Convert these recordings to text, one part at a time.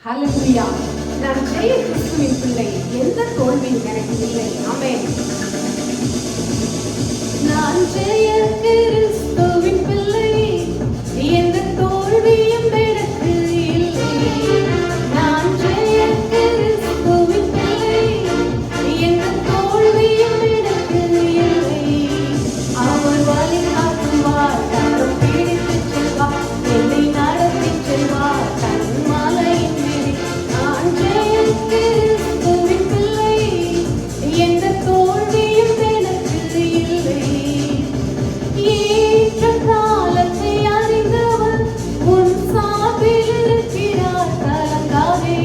ஹல்லேலூயா. நான் ஜெய கிறிஸ்துவின் பிள்ளை, எந்த தோல்வியும் எனக்கு இல்லை. ஆமென். நான் ஜெய கிறிஸ்துவின் பிள்ளை, எந்த தோல்வியும் எனக்கு இல்லை. நான் ஜெய கிறிஸ்துவின் பிள்ளை, எந்த தோல்வியும் எனக்கு இல்லை. அவர் வழி காட்டுவார், கரம் பிடித்து செல்வார், என்னை நடத்தி செல்வார் தன் மலையின் மேலே. நான் ஜெய கிறிஸ்துவின் பிள்ளை, எந்த தோல்வியும் எனக்கு இல்லை. ஏற்ற காலத்தை அறிந்தவர் உன் சார்பில் இருக்கிறார், கலங்காதே.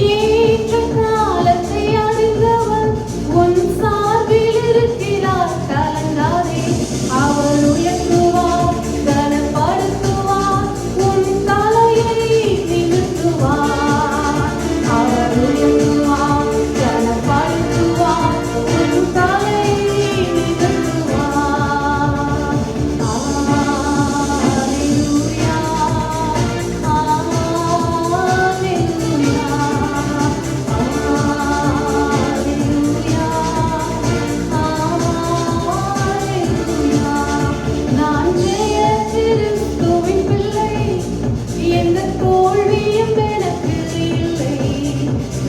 ஏற்ற காலத்தை அறிந்தவர் உன் சார்பில் இருக்கிறார், கலங்காதே. அவர் உயர்த்துவார், கனப்படுத்துவார், உன் தலையை நிமிர்த்துவார். அவர் உயர்த்துவார், கனப்படுத்துவார், உன் தலையை நிமிர்த்துவார். ஹல்லேலூயா, ஹல்லேலூயா, ஹல்லேலூயா, ஹல்லேலூயா. நான் ஜெய கிறிஸ்துவின் பிள்ளை, எந்த தோல்வியும் எனக்கு இல்லை.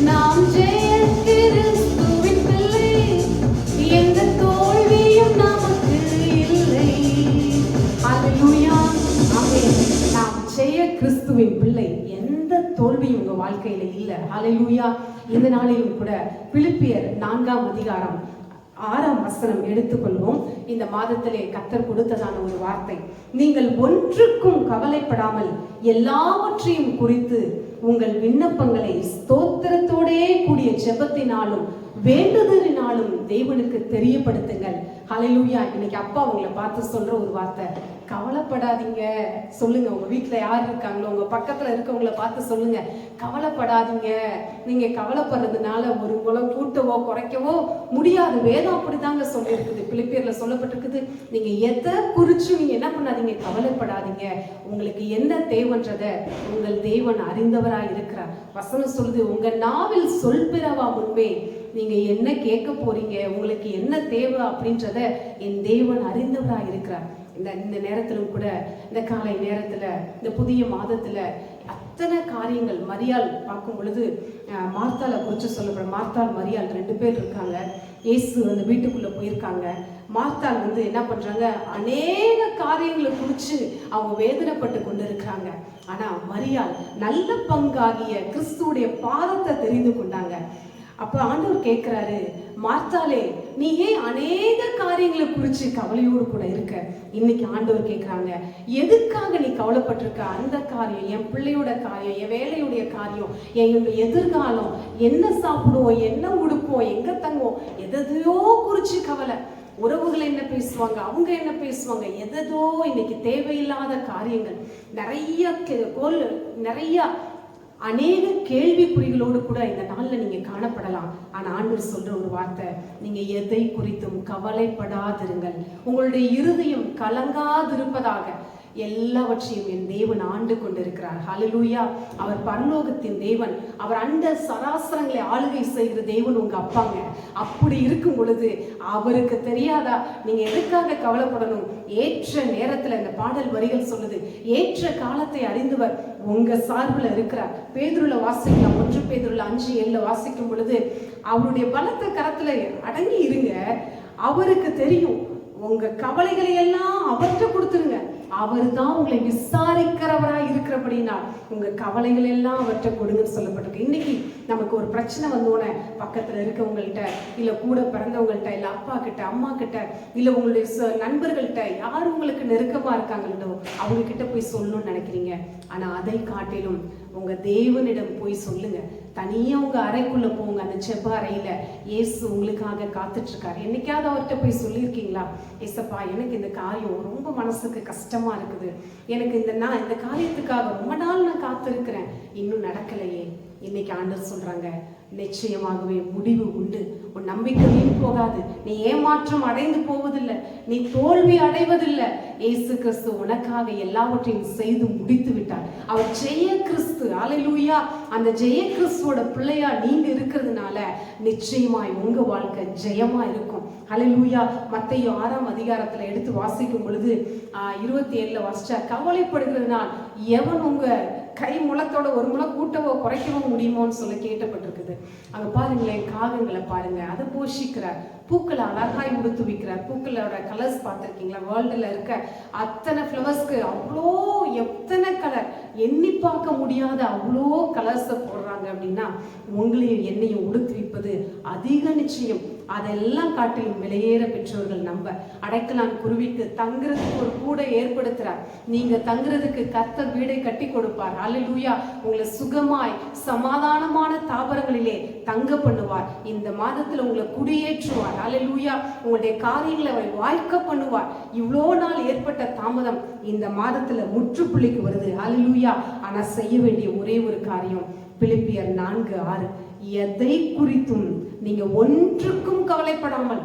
நாம் ஜெய கிறிஸ்துவின் பிள்ளை, எந்த தோல்வியும் நமக்கு இல்லை. ஹல்லேலூயா. ஆமென். நாம் ஜெய கிறிஸ்துவின் பிள்ளை, எந்த தோல்வியும் உங்க வாழ்க்கையில இல்ல. ஹல்லேலூயா. இந்த நாளிலும் கூட பிலிப்பியர் 4ஆம் அதிகாரம் 6ஆம் வசனம் எடுத்துக்கொள்வோம். இந்த மாதத்திலே கர்த்தர் கொடுத்ததான ஒரு வார்த்தை. நீங்கள் ஒன்றுக்கும் கவலைப்படாமல் எல்லாவற்றையும் குறித்து உங்கள் விண்ணப்பங்களை ஸ்தோத்திரத்தோடே கூடிய ஜெபத்தினாலும் வேண்டுதலினாலும் தேவனுக்கு தெரியப்படுத்துங்கள். ஹல்லேலூயா. இன்னைக்கு அப்பா உங்களை பார்த்து சொல்ற ஒரு வார்த்தை, கவலைப்படாதீங்க. சொல்லுங்க, உங்க வீட்டுல யார் இருக்காங்களோ உங்க பக்கத்துல இருக்கவங்கள பார்த்து சொல்லுங்க, கவலைப்படாதீங்க. நீங்க கவலைப்படுறதுனால ஒரு குலம் கூட்டவோ குறைக்கவோ முடியாது. வேதம் அப்படிதாங்க சொல்லியிருக்குது. பிலிப்பியர்ல சொல்லப்பட்டிருக்குது, நீங்க எதை குறிச்சு நீங்க என்ன பண்ணாதீங்க, கவலைப்படாதீங்க. உங்களுக்கு என்ன தேவைன்றத உங்கள் தேவன் அறிந்தவராய் இருக்கிறார். வசனம் சொல்லுது, உங்க நாவில் சொல் பிறவா முன்பே நீங்க என்ன கேட்க போறீங்க, உங்களுக்கு என்ன தேவை அப்படின்றத என் தேவன் அறிந்தவராய் இருக்கிறார். இந்த நேரத்திலும் கூட, இந்த காலை நேரத்துல, இந்த புதிய மாதத்துல அத்தனை காரியங்கள் மரியாள் பார்க்கும் பொழுது மார்த்தாளை குறித்து சொல்லப்படும். மார்த்தாள் மரியாள் 2 பேர் இருக்காங்க. இயேசு அந்த வீட்டுக்குள்ள போயிருக்காங்க. மார்த்தாள் என்ன பண்றாங்க, அநேக காரியங்களை குறித்து அவங்க வேதனைப்பட்டு கொண்டு இருக்கிறாங்க. ஆனா மரியாள் நல்ல பங்காகிய கிறிஸ்துவுடைய பாதத்தை தெரிந்து கொண்டாங்க. அப்ப ஆண்டவர் கேட்கிறாரு, மார்த்தாளே, நீ ஏன் அநேக காரியங்களை குறிச்சு கவலையோடு கூட இருக்க? இன்னைக்கு ஆண்டவர் கேட்கிறாங்க, எதுக்காக நீ கவலைப்பட்டிருக்க? அந்த காரியம், என் பிள்ளையோட காரியம், என் வேலையுடைய காரியம், எங்க எதிர்காலம், என்ன சாப்பிடுவோம், என்ன உடுப்போம், எங்க தங்குவோம், எதையோ குறிச்சு கவலை. உறவுகள் என்ன பேசுவாங்க, அவங்க என்ன பேசுவாங்க, எதோ இன்னைக்கு தேவையில்லாத காரியங்கள், நிறைய அநேக கேள்விக்குறிகளோடு கூட இந்த நாள்ல நீங்க காணப்படலாம். ஆனா ஆண்டவர் சொல்ற ஒரு வார்த்தை, நீங்க எதை குறித்தும் கவலைப்படாதிருங்கள், உங்களுடைய இருதயம் கலங்காதிருப்பதாக. எல்லாவற்றையும் என் தேவன் ஆண்டு கொண்டிருக்கிறார். ஹல்லேலூயா. அவர் பரலோகத்தின் தேவன். அவர் அண்ட சராசரங்களை ஆளுகை செய்கிற தேவன் உங்க அப்பாங்க. அப்படி இருக்கும் பொழுது அவருக்கு தெரியாதா நீங்க எதுக்காக கவலைப்படணும்? ஏற்ற நேரத்துல இந்த பாடல் வரிகள் சொல்லுது, ஏற்ற காலத்தை அறிந்தவர் உங்க சார்பில் இருக்கிறார். பேதுருல வாசிக்கலாம். 1 பேதுருல 5:7 வாசிக்கும் பொழுது, அவருடைய பலத்த கரத்துல அடங்கி இருங்க, அவருக்கு தெரியும். உங்க கவலைகளை எல்லாம் அவர்கிட்ட கொடுத்துருங்க, அவர் தான் உங்களை விசாரிக்கிறவராய் இருக்கிறபடினா உங்க கவலைகள் எல்லாம் அவர்கிட்ட கொடுங்கன்னு சொல்லப்பட்டிருக்கு. இன்னைக்கு நமக்கு ஒரு பிரச்சனை வந்தோடனே பக்கத்துல இருக்கவங்கள்ட்ட, இல்ல கூட பிறந்தவங்கள்ட்ட, இல்ல அப்பா கிட்ட, அம்மா கிட்ட, இல்ல உங்களுடைய நண்பர்கள்ட்ட, யார் உங்களுக்கு நெருக்கமா இருக்காங்களோ அவங்க கிட்ட போய் சொல்லணும்னு நினைக்கிறீங்க. ஆனா அதை காட்டிலும் உங்க தேவனிடம் போய் சொல்லுங்க. தனியா உங்க அறைக்குள்ள போங்க. அந்த செப்ப அறையில இயேசு உங்களுக்காக காத்துட்டு இருக்காரு. என்னைக்காவது அவர்கிட்ட போய் சொல்லியிருக்கீங்களா, ஏசப்பா எனக்கு இந்த காரியம் ரொம்ப மனசுக்கு கஷ்டமா இருக்குது, எனக்கு இந்த காரியத்துக்காக ரொம்ப நாள் நான் காத்திருக்கிறேன், இன்னும் நடக்கலையே. இன்னைக்கு ஆண்டவர் சொல்றாங்க, நிச்சயமாகவே முடிவு உண்டு. உன் நம்பிக்கை வீண் போகாது. நீ ஏமாற்றம் அடைந்து போவதில்லை, நீ தோல்வி அடைவதில்லை. இயேசு கிறிஸ்து உனக்காக எல்லாவற்றையும் செய்து முடித்து விட்டார். அவர் ஜெய கிறிஸ்து. அல்லேலூயா. அந்த ஜெய கிறிஸ்துவோட பிள்ளையா நீங்க இருக்கிறதுனால நிச்சயமாய் உங்க வாழ்க்கை ஜெயமா இருக்கும். அல்லேலூயா. மத்தேயு 6ஆம் அதிகாரத்துல எடுத்து வாசிக்கும் பொழுது 27 வாசிச்சா, கவலைப்படுகிறதுனால் எவன் உங்க கை முளத்தோட ஒரு முளை கூட்டவோ குறைக்கவோ முடியுமோன்னு சொல்ல கேட்டப்பட்டிருக்குது. அங்க பாருங்களேன், காகங்களை பாருங்க, அதை போஷிக்கிறார். பூக்களை அழகாய் உடுத்து வைக்கிறார். பூக்களோட கலர்ஸ் பார்த்துருக்கீங்களா? வேர்ல்டுல இருக்க அத்தனை ஃப்ளவர்ஸ்க்கு அவ்வளோ எத்தனை கலர், எண்ணி பார்க்க முடியாத அவ்வளோ கலர்ஸை போடுறாங்க. அப்படின்னா உங்களையும் என்னையும் உடுத்து வைப்பது அதிக நிச்சயம். அதெல்லாம் காட்டிலும் விலையேற பெற்றோர்கள் நம்ம. அடைக்கலான் குருவிக்கு தங்குறதுக்கு ஒரு கூடை ஏற்படுத்துறார். நீங்க தங்குறதுக்கு கர்த்தர் வீடை கட்டி கொடுப்பார். அல்லேலூயா. உங்களை சுகமாய் சமாதானமான தாவரங்களிலே தங்க பண்ணுவார். இந்த மாதத்துல உங்களை குடியேற்றுவார். அல்லேலூயா. உங்களுடைய காரியங்களை அவர் வாய்க்க பண்ணுவார். இவ்வளோ நாள் ஏற்பட்ட தாமதம் இந்த மாதத்துல முற்றுப்புள்ளிக்கு வருது. அல்லேலூயா. ஆனா செய்ய வேண்டிய ஒரே ஒரு காரியம், பிலிப்பியர் 4:6, எதை குறித்தும் நீங்க ஒன்றுக்கும் கவலைப்படாமல்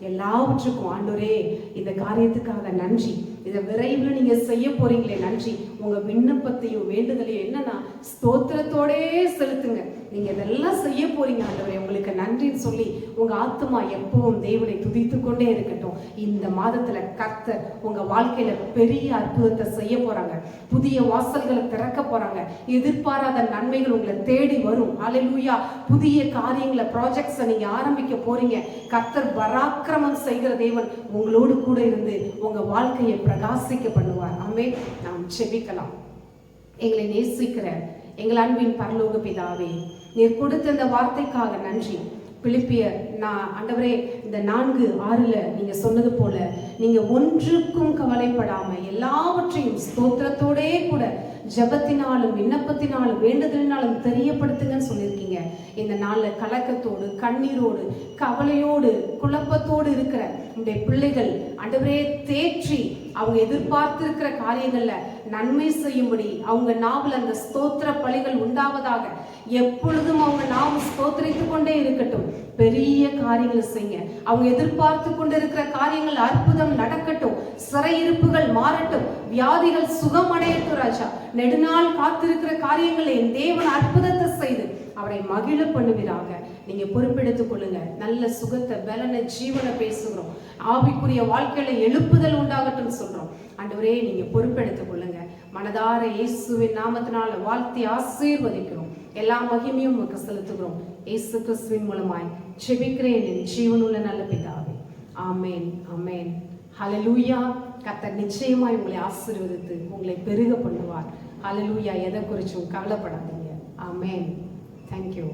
எல்லாவற்றுக்கும், ஆண்டவரே இந்த காரியத்துக்காக நன்றி, இதை விரைவில் நீங்க செய்ய போறீங்களே நன்றி, உங்க விண்ணப்பத்தையும் வேண்டுதலையும் என்னன்னா ஸ்தோத்திரத்தோடே செலுத்துங்க. நீங்க இதெல்லாம் செய்ய போறீங்க ஆண்டவரே, உங்களுக்கு நன்றின்னு சொல்லி உங்க ஆத்மா எப்பவும் தேவனை துதித்து கொண்டே இருக்கட்டும். இந்த மாதத்துல கர்த்தர் உங்க வாழ்க்கையில பெரிய அற்புதத்தை செய்ய போறாங்க. புதிய வாசல்களை திறக்க போறாங்க. எதிர்பாராத நன்மைகள் உங்களை தேடி வரும். அல்லேலூயா. புதிய காரியங்களை, ப்ராஜெக்ட்ஸை நீங்க ஆரம்பிக்க போறீங்க. கர்த்தர் பராக்கிரமம் செய்கிற தேவன் உங்களோடு கூட இருந்து உங்க வாழ்க்கையை பிரகாசிக்க பண்ணுவார். ஆமென். நாம் செபிக்கலாம். எங்களை நேசிக்கிற எங்கள் அன்பின் பரலோக பிதாவே, நீர் கொடுத்த இந்த வார்த்தைக்காக நன்றி. பிலிப்பியர் ஆண்டவரே இந்த 4:6 நீங்க சொன்னது போல நீங்க ஒன்றுக்கும் கவலைப்படாம எல்லாவற்றையும் ஸ்தோத்திரத்தோடே கூட ஜபத்தினாலும் விண்ணப்பத்தினாலும் வேண்டுதலினாலும் தெரியப்படுத்துங்கன்னு சொல்லியிருக்கீங்க. இந்த நாள்ல கலக்கத்தோடு, கண்ணீரோடு, கவலையோடு, குழப்பத்தோடு இருக்கிற உங்களுடைய பிள்ளைகள் ஆண்டவரே தேற்றி அவங்க எதிர்பார்த்திருக்கிற காரியங்கள்ல நன்மை செய்யும்படி அவங்க நாவல் அந்த ஸ்தோத்திர பலிகள் உண்டாவதாக. எப்பொழுதும் அவங்க நாவு ஸ்தோத்திரித்து கொண்டே இருக்கட்டும். பெரிய காரியங்களை செய்ய, அவங்க எதிர்பார்த்து கொண்டு இருக்கிற காரியங்கள் அற்புதம் நடக்கட்டும். சிறையிருப்புகள் மாறட்டும். வியாதிகள் சுகமடையட்டும் ராஜா. நெடுநாள் காத்திருக்கிற காரியங்களை என் தேவன் அற்புதத்தை செய்து அவரை மகிழ பண்ணுவீராக. நீங்க பொறுப்பெடுத்துக் கொள்ளுங்க. நல்ல சுகத்தை, பலனை, ஜீவனை பேசுகிறோம். ஆவிக்குரிய வாழ்க்கையில எழுப்புதல் உண்டாகட்டும் சொல்றோம். ஆண்டவரே நீங்க பொறுப்பெடுத்துக் கொள்ளுங்க. மனதார இயேசுவின் நாமத்தினால வாழ்த்தி ஆசீர்வதிக்கிறோம். எல்லா மகிமையும் உங்களுக்கு செலுத்துகிறோம். இயேசு கிறிஸ்துவின் மூலமாய் ஜெபிக்கிறேன் என் ஜீவனுள்ள நல்ல பிதாவே. ஆமேன், ஆமேன். ஹல்லேலூயா. கர்த்தர் நிச்சயமாய் உங்களை ஆசீர்வதித்து உங்களை பெருக பண்ணுவார். ஹல்லேலூயா. எதை குறிச்சும் கவலைப்படாதீங்க. ஆமேன். Thank you.